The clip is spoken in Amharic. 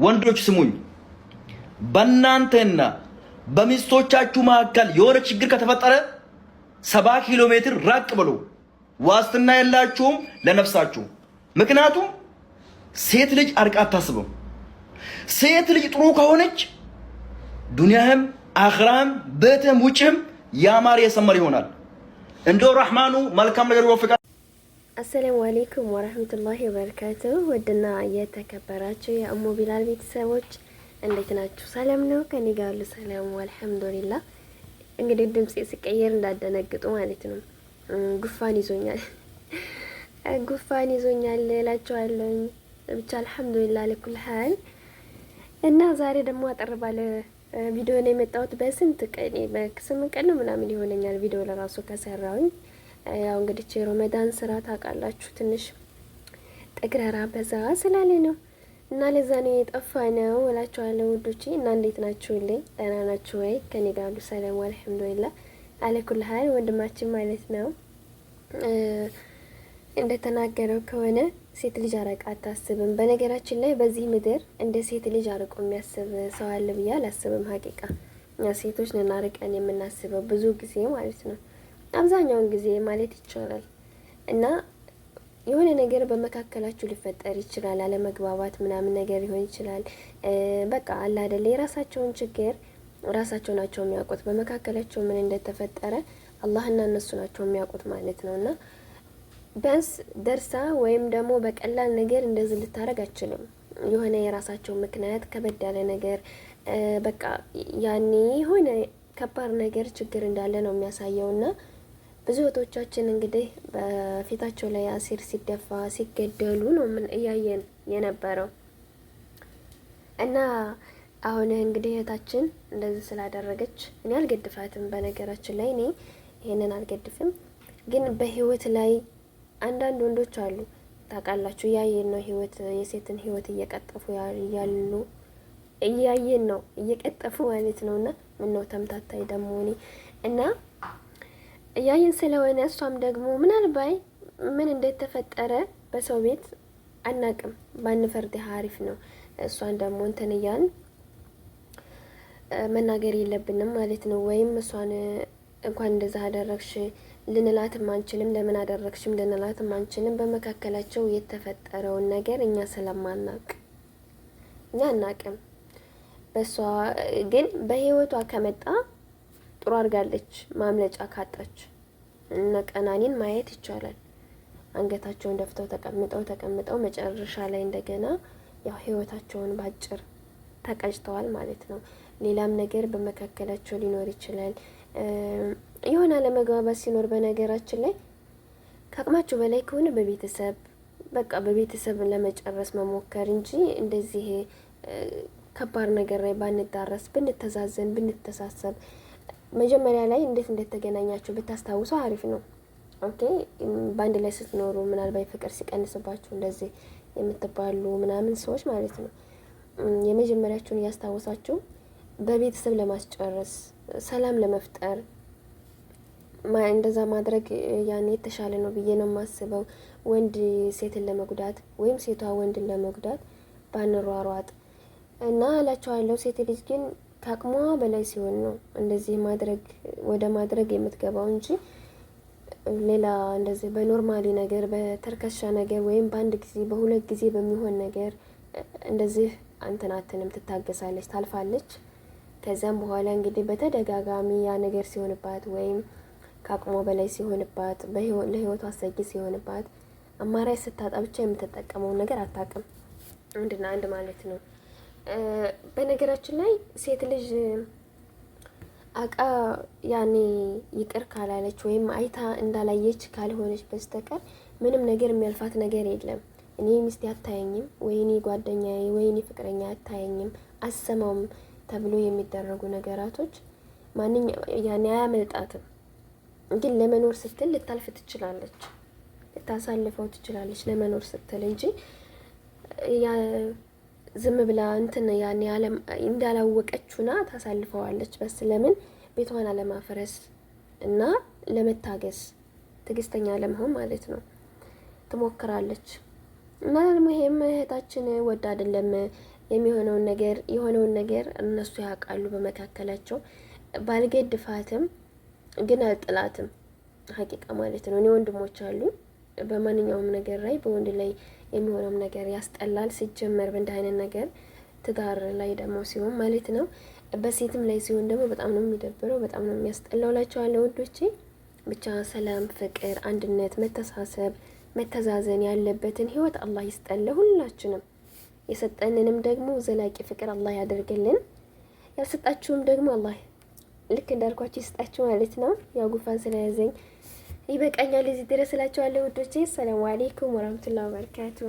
ወንዶች ስሙኝ፣ በእናንተና በሚስቶቻችሁ መካከል የሆነ ችግር ከተፈጠረ 70 ኪሎ ሜትር ራቅ ብሎ ዋስትና የላችሁም ለነፍሳችሁ። ምክንያቱም ሴት ልጅ አርቃ አታስብም። ሴት ልጅ ጥሩ ከሆነች ዱንያህም አኽራም ቤትህም ውጭህም ያማረ የሰመረ ይሆናል። እንደው ረህማኑ መልካም ነገር ይወፍቃል። አሰላሙ አለይኩም ወራህመቱላሂ ወበረካቱሁ። ወድና የተከበራችሁ የኡሙ ቢላል ቤተሰቦች እንዴት ናችሁ? ሰላም ነው? ከኔ ጋር ሁሉ ሰላም አልሐምዱሊላህ። እንግዲህ ድምጽ ሲቀየር እንዳደነግጡ ማለት ነው። ጉፋን ይዞኛል እላችኋለሁ። ብቻ አልሐምዱሊላህ ለኩል ሐል እና ዛሬ ደግሞ አጠር ባለ ቪዲዮ ነው የመጣሁት። በስንት ቀን በ8 ቀን ነው ምናምን ይሆነኛል ቪዲዮ ለራሱ ከሰራሁኝ። ያው እንግዲህ የረመዳን ስራ ታውቃላችሁ ትንሽ ጥግረራ በዛ ስላለ ነው እና ለዛ ነው የጠፋ ነው እላችኋለሁ ውዶቼ። እና እንዴት ናችሁልኝ? ደህና ናችሁ ወይ? ከኔ ጋር ሁሉ ሰላም አልሐምዱሊላህ አለኩል ሐል። ወንድማችን ማለት ነው እንደተናገረው ከሆነ ሴት ልጅ አርቃ አታስብም። በነገራችን ላይ በዚህ ምድር እንደ ሴት ልጅ አርቆ የሚያስብ ሰው አለ ብዬ አላስብም። ሀቂቃ እኛ ሴቶች ነን አርቀን የምናስበው ብዙ ጊዜ ማለት ነው፣ አብዛኛውን ጊዜ ማለት ይቻላል። እና የሆነ ነገር በመካከላችሁ ሊፈጠር ይችላል፣ አለመግባባት ምናምን ነገር ሊሆን ይችላል። በቃ አለ አይደል፣ የራሳቸውን ችግር ራሳቸው ናቸው የሚያውቁት። በመካከላቸው ምን እንደተፈጠረ አላህና እነሱ ናቸው የሚያውቁት ማለት ነውና ቢያንስ ደርሳ ወይም ደግሞ በቀላል ነገር እንደዚህ ልታረግ አችልም። የሆነ የራሳቸው ምክንያት ከበድ ያለ ነገር በቃ ያኔ የሆነ ከባድ ነገር ችግር እንዳለ ነው የሚያሳየውና ብዙ እህቶቻችን እንግዲህ በፊታቸው ላይ አሲር ሲደፋ ሲገደሉ ነው ምን እያየን የነበረው። እና አሁን እንግዲህ እህታችን እንደዚህ ስላደረገች እኔ አልገድፋትም። በነገራችን ላይ እኔ ይሄንን አልገድፍም፣ ግን በህይወት ላይ አንዳንድ ወንዶች አሉ ታውቃላችሁ፣ እያየን ነው ህይወት የሴትን ህይወት እየቀጠፉ ያሉ እያየን ነው እየቀጠፉ ማለት ነውና ምን ነው ተምታታይ ደግሞ እኔ እና እያየን ስለሆነ እሷም ደግሞ ምናልባት ምን እንደተፈጠረ በሰው ቤት አናቅም ባንፈርድ አሪፍ ነው። እሷን ደግሞ እንትን እያልን መናገር የለብንም ማለት ነው። ወይም እሷን እንኳን እንደዛ አደረግሽ ልንላትም አንችልም፣ ለምን አደረግሽም ልንላትም አንችልም። በመካከላቸው የተፈጠረውን ነገር እኛ ስለማናቅ እኛ አናቅም። በሷ ግን በህይወቷ ከመጣ ጥሩ አድርጋለች። ማምለጫ ካጣች እነ ቀናኒን ማየት ይቻላል። አንገታቸውን ደፍተው ተቀምጠው መጨረሻ ላይ እንደገና ያው ህይወታቸውን ባጭር ተቀጭተዋል ማለት ነው። ሌላም ነገር በመካከላቸው ሊኖር ይችላል። የሆነ አለመግባባት ሲኖር በነገራችን ላይ ከአቅማችሁ በላይ ከሆነ በቤተሰብ ለመጨረስ መሞከር እንጂ እንደዚህ ከባድ ነገር ላይ ባንዳረስ፣ ብንተዛዘን፣ ብንተሳሰብ መጀመሪያ ላይ እንዴት እንደተገናኛችሁ ብታስታውሱ አሪፍ ነው። ኦኬ ባንድ ላይ ስትኖሩ ምናልባት ፍቅር ሲቀንስባችሁ እንደዚህ የምትባሉ ምናምን ሰዎች ማለት ነው የመጀመሪያችሁን እያስታወሳችሁ በቤተሰብ ለማስጨረስ ሰላም ለመፍጠር እንደዛ ማድረግ ያኔ የተሻለ ነው ብዬ ነው የማስበው። ወንድ ሴትን ለመጉዳት ወይም ሴቷ ወንድን ለመጉዳት ባንሯሯጥ እና እላቸዋለሁ። ሴት ልጅ ግን ከአቅሟ በላይ ሲሆን ነው እንደዚህ ማድረግ የምትገባው እንጂ ሌላ እንደዚህ በኖርማሊ ነገር በተርከሻ ነገር ወይም በአንድ ጊዜ በሁለት ጊዜ በሚሆን ነገር እንደዚህ አንተናትንም ትታገሳለች፣ ታልፋለች። ከዛም በኋላ እንግዲህ በተደጋጋሚ ያ ነገር ሲሆንባት ወይም ከአቅሟ በላይ ሲሆንባት ለህይወቷ አሰጊ ሲሆንባት አማራጭ ስታጣ ብቻ የምትጠቀመው ነገር አታውቅም። አንድ ማለት ነው። በነገራችን ላይ ሴት ልጅ አቃ ያኔ ይቅር ካላለች ወይም አይታ እንዳላየች ካልሆነች በስተቀር ምንም ነገር የሚያልፋት ነገር የለም። እኔ ሚስቴ አታየኝም፣ ወይኔ ጓደኛዬ፣ ወይኔ ፍቅረኛ አታየኝም፣ አሰማውም ተብሎ የሚደረጉ ነገራቶች ያኔ አያመልጣትም። ግን ለመኖር ስትል ልታልፍ ትችላለች፣ ልታሳልፈው ትችላለች ለመኖር ስትል እንጂ ዝም ብላ እንትን ያኔ እንዳላወቀችውና ታሳልፈዋለች። በስ ለምን ቤቷን አለማፍረስ እና ለመታገስ ትዕግስተኛ ለመሆን ማለት ነው ትሞክራለች። እና ደግሞ ይሄም እህታችን ወድ አይደለም የሆነውን ነገር እነሱ ያውቃሉ በመካከላቸው። ባልገድፋትም ግን አልጥላትም ሀቂቃ ማለት ነው። እኔ ወንድሞች አሉ። በማንኛውም ነገር ላይ በወንድ ላይ የሚሆነውም ነገር ያስጠላል። ሲጀመር በእንዲህ አይነት ነገር ትዳር ላይ ደግሞ ሲሆን ማለት ነው። በሴትም ላይ ሲሆን ደግሞ በጣም ነው የሚደብረው፣ በጣም ነው የሚያስጠላው እላቸዋለሁ ውዶቼ። ብቻ ሰላም፣ ፍቅር፣ አንድነት፣ መተሳሰብ፣ መተዛዘን ያለበትን ህይወት አላህ ይስጠን ለሁላችንም። የሰጠንንም ደግሞ ዘላቂ ፍቅር አላህ ያደርግልን። ያልሰጣችሁም ደግሞ አላህ ልክ እንዳልኳችሁ ይስጣችሁ ማለት ነው። ያው ጉንፋን ስለያዘኝ ይበቃኛል እዚህ ድረስ እላችኋለሁ ውዶቼ። ሰላም አለይኩም ወራህመቱላሂ ወበረካቱ።